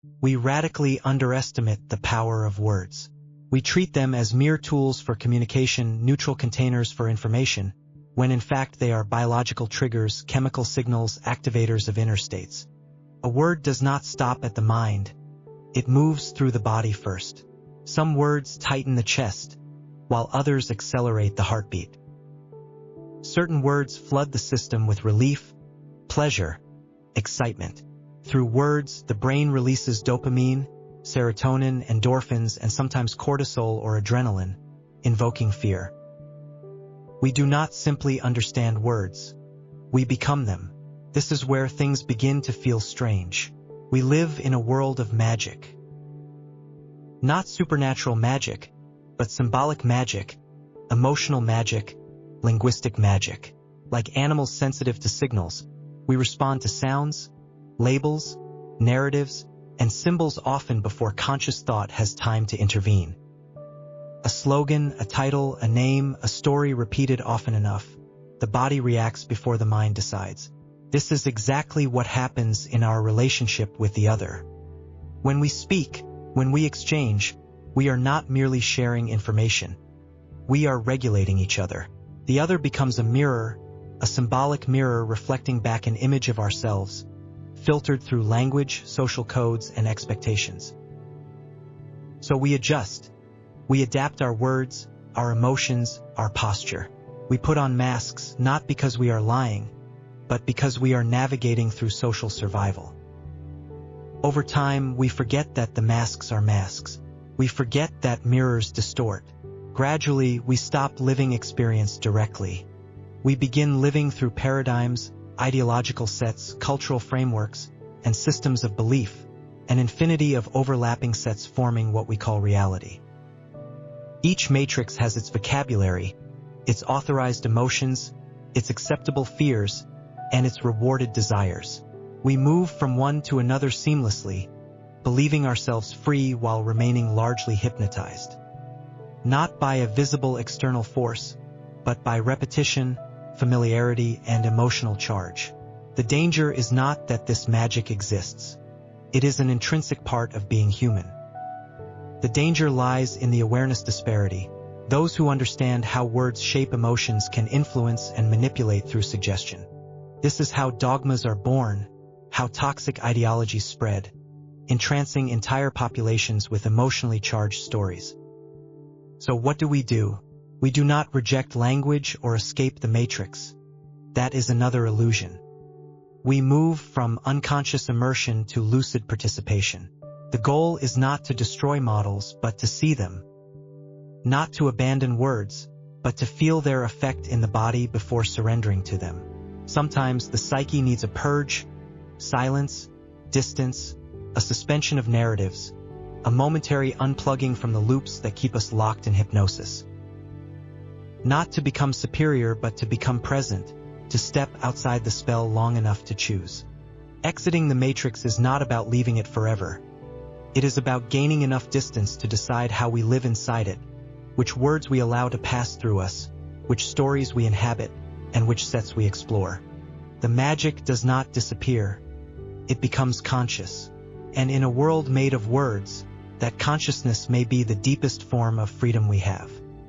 We radically underestimate the power of words. We treat them as mere tools for communication, neutral containers for information, when in fact they are biological triggers, chemical signals, activators of inner states. A word does not stop at the mind. It moves through the body first. Some words tighten the chest, while others accelerate the heartbeat. Certain words flood the system with relief, pleasure, excitement. Through words, the brain releases dopamine, serotonin, endorphins, and sometimes cortisol or adrenaline, invoking fear. We do not simply understand words. We become them. This is where things begin to feel strange. We live in a world of magic. Not supernatural magic, but symbolic magic, emotional magic, linguistic magic. Like animals sensitive to signals, we respond to sounds, labels, narratives, and symbols often before conscious thought has time to intervene. A slogan, a title, a name, a story repeated often enough, the body reacts before the mind decides. This is exactly what happens in our relationship with the other. When we speak, when we exchange, we are not merely sharing information. We are regulating each other. The other becomes a mirror, a symbolic mirror reflecting back an image of ourselves, filtered through language, social codes, and expectations. So we adjust. We adapt our words, our emotions, our posture. We put on masks not because we are lying, but because we are navigating through social survival. Over time, we forget that the masks are masks. We forget that mirrors distort. Gradually, we stop living experience directly. We begin living through paradigms, ideological sets, cultural frameworks, and systems of belief, an infinity of overlapping sets forming what we call reality. Each matrix has its vocabulary, its authorized emotions, its acceptable fears, and its rewarded desires. We move from one to another seamlessly, believing ourselves free while remaining largely hypnotized. Not by a visible external force, but by repetition, familiarity, and emotional charge. The danger is not that this magic exists. It is an intrinsic part of being human. The danger lies in the awareness disparity. Those who understand how words shape emotions can influence and manipulate through suggestion. This is how dogmas are born, how toxic ideologies spread, entrancing entire populations with emotionally charged stories. So what do? We do not reject language or escape the matrix. That is another illusion. We move from unconscious immersion to lucid participation. The goal is not to destroy models, but to see them. Not to abandon words, but to feel their effect in the body before surrendering to them. Sometimes the psyche needs a purge, silence, distance, a suspension of narratives, a momentary unplugging from the loops that keep us locked in hypnosis. Not to become superior, but to become present, to step outside the spell long enough to choose. Exiting the matrix is not about leaving it forever. It is about gaining enough distance to decide how we live inside it, which words we allow to pass through us, which stories we inhabit, and which sets we explore. The magic does not disappear. It becomes conscious. And in a world made of words, that consciousness may be the deepest form of freedom we have.